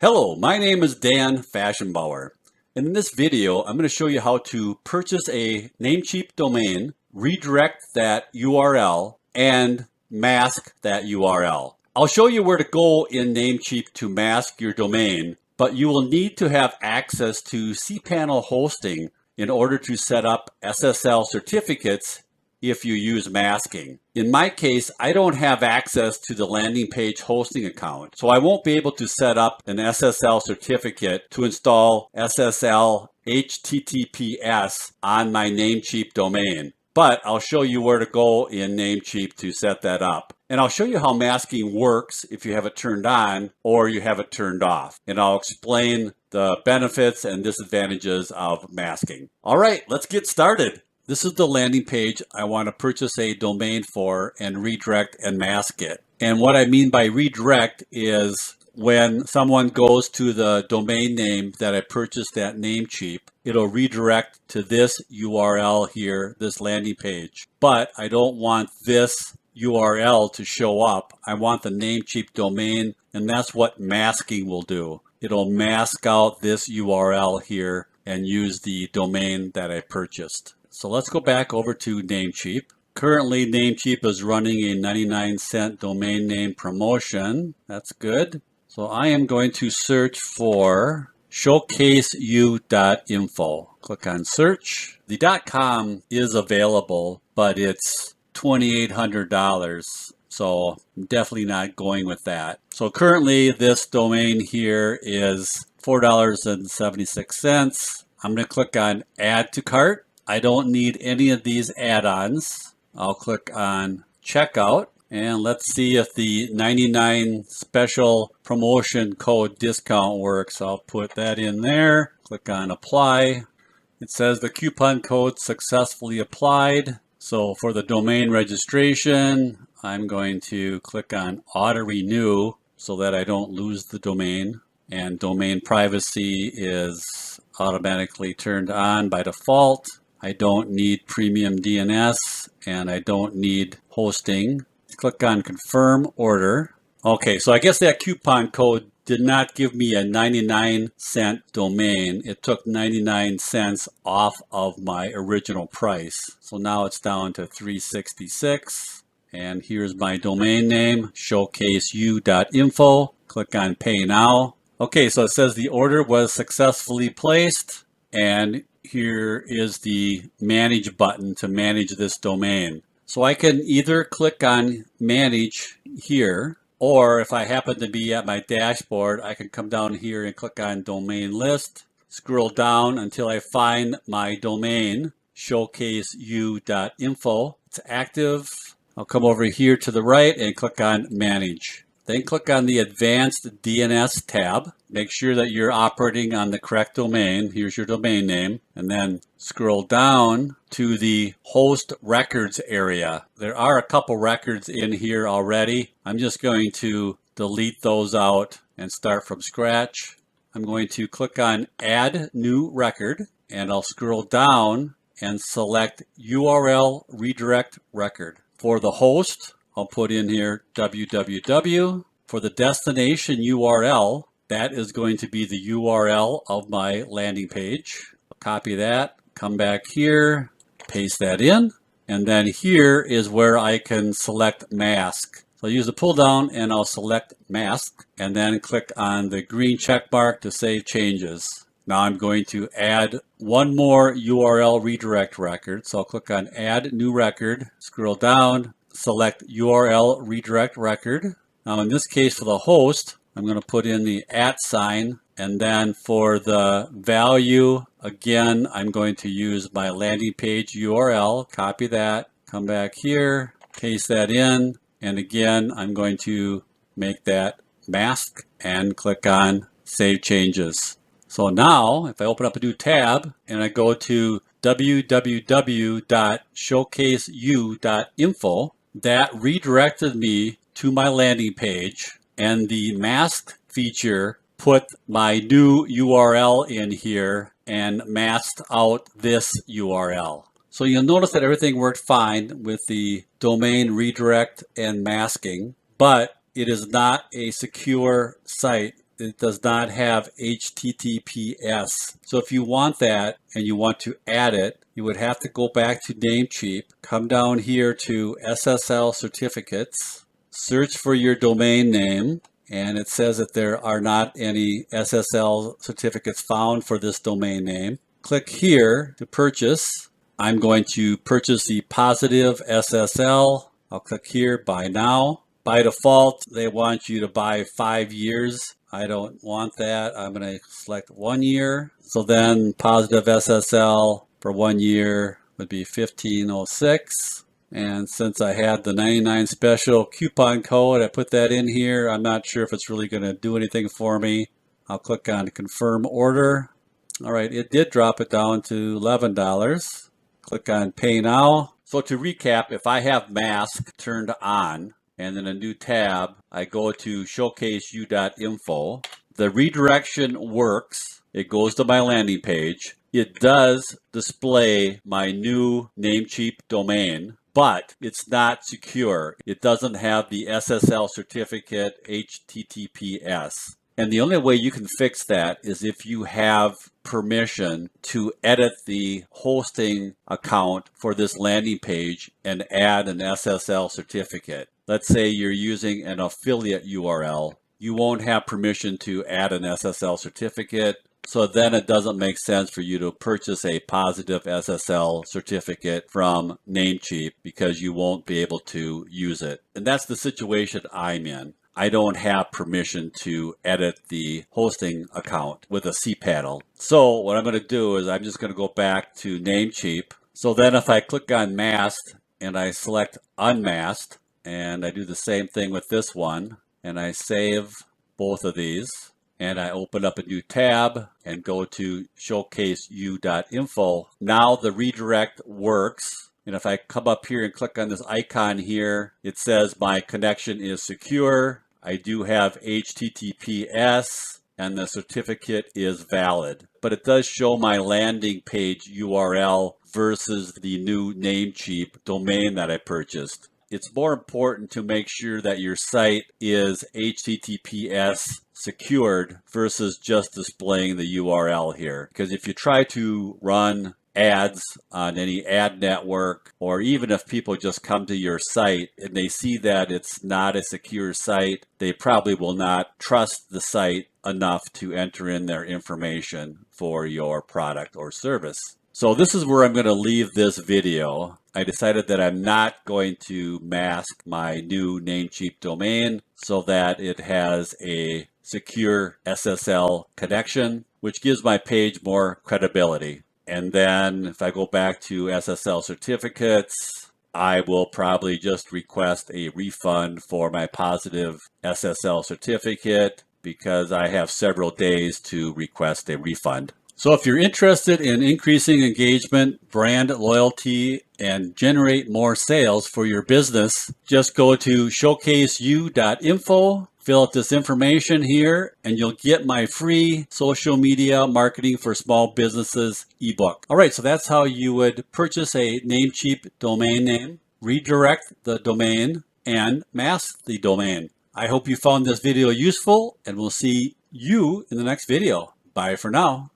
Hello, my name is Dan Faschingbauer. And in this video, I'm going to show you how to purchase a Namecheap domain, redirect that URL, and mask that URL. I'll show you where to go in Namecheap to mask your domain, but you will need to have access to cPanel hosting in order to set up SSL certificates if you use masking. In my case, I don't have access to the landing page hosting account, so I won't be able to set up an SSL certificate to install SSL HTTPS on my Namecheap domain. But I'll show you where to go in Namecheap to set that up. And I'll show you how masking works if you have it turned on or you have it turned off. And I'll explain the benefits and disadvantages of masking. All right, let's get started. This is the landing page I want to purchase a domain for and redirect and mask it. And what I mean by redirect is when someone goes to the domain name that I purchased at Namecheap, it'll redirect to this URL here, this landing page. But I don't want this URL to show up. I want the Namecheap domain, and that's what masking will do. It'll mask out this URL here and use the domain that I purchased. So let's go back over to Namecheap. Currently, Namecheap is running a 99-cent domain name promotion. That's good. So I am going to search for showcaseu.info. Click on search. The .com is available, but it's $2,800. So I'm definitely not going with that. So currently this domain here is $4.76. I'm going to click on add to cart. I don't need any of these add-ons. I'll click on checkout and let's see if the 99 special promotion code discount works. I'll put that in there. Click on apply. It says the coupon code successfully applied. So for the domain registration, I'm going to click on auto renew so that I don't lose the domain. And domain privacy is automatically turned on by default. I don't need premium DNS and I don't need hosting. Click on confirm order. Okay, so I guess that coupon code did not give me a 99-cent domain. It took 99 cents off of my original price. So now it's down to $3.66. And here's my domain name, showcaseu.info. Click on pay now. Okay, so it says the order was successfully placed, and here is the manage button to manage this domain. So I can either click on manage here, or if I happen to be at my dashboard, I can come down here and click on domain list, scroll down until I find my domain, showcaseu.info. It's active. I'll come over here to the right and click on manage. Then click on the Advanced DNS tab. Make sure that you're operating on the correct domain. Here's your domain name. And then scroll down to the host records area. There are a couple records in here already. I'm just going to delete those out and start from scratch. I'm going to click on Add New Record, and I'll scroll down and select URL Redirect Record. For the host, I'll put in here www. For the destination URL, that is going to be the URL of my landing page. I'll copy that, come back here, paste that in, and then here is where I can select mask. So I'll use the pull down and I'll select mask and then click on the green check mark to save changes. Now I'm going to add one more URL redirect record. So I'll click on add new record, scroll down, select URL redirect record. Now in this case for the host, I'm going to put in the @ sign, and then for the value, again, I'm going to use my landing page URL, copy that, come back here, paste that in, and again, I'm going to make that mask and click on Save Changes. So now, if I open up a new tab and I go to www.showcaseu.info, that redirected me to my landing page, and the mask feature put my new URL in here and masked out this URL. So you'll notice that everything worked fine with the domain redirect and masking, but it is not a secure site. it does not have HTTPS. So if you want that and you want to add it, you would have to go back to Namecheap, come down here to SSL certificates, search for your domain name, and it says that there are not any SSL certificates found for this domain name. Click here to purchase. I'm going to purchase the positive SSL. I'll click here, buy now. By default, they want you to buy 5 years. I don't want that. I'm going to select 1 year. So then positive SSL for 1 year would be 1506. And since I had the 99 special coupon code, I put that in here. I'm not sure if it's really going to do anything for me. I'll click on confirm order. All right, it did drop it down to $11. Click on pay now. So to recap, if I have mask turned on and then a new tab, I go to showcaseu.info. The redirection works. It goes to my landing page. It does display my new Namecheap domain, but it's not secure. It doesn't have the SSL certificate HTTPS. And the only way you can fix that is if you have permission to edit the hosting account for this landing page and add an SSL certificate. Let's say you're using an affiliate URL. You won't have permission to add an SSL certificate. So then it doesn't make sense for you to purchase a positive SSL certificate from Namecheap because you won't be able to use it. And that's the situation I'm in. I don't have permission to edit the hosting account with a cPanel. So what I'm going to do is I'm just going to go back to Namecheap. So then if I click on masked and I select unmasked, and I do the same thing with this one, and I save both of these, and I open up a new tab and go to showcaseu.info. Now the redirect works. And if I come up here and click on this icon here, it says my connection is secure. I do have HTTPS and the certificate is valid. But it does show my landing page URL versus the new Namecheap domain that I purchased. It's more important to make sure that your site is HTTPS secured versus just displaying the URL here. Because if you try to run ads on any ad network, or even if people just come to your site and they see that it's not a secure site, they probably will not trust the site enough to enter in their information for your product or service. So this is where I'm going to leave this video. I decided that I'm not going to mask my new Namecheap domain so that it has a secure SSL connection, which gives my page more credibility. And then if I go back to SSL certificates, I will probably just request a refund for my positive SSL certificate because I have several days to request a refund. So if you're interested in increasing engagement, brand loyalty, and generate more sales for your business, just go to showcaseu.info. Fill out this information here and you'll get my free social media marketing for small businesses ebook. All right, so that's how you would purchase a Namecheap domain name, redirect the domain, and mask the domain. I hope you found this video useful and we'll see you in the next video. Bye for now.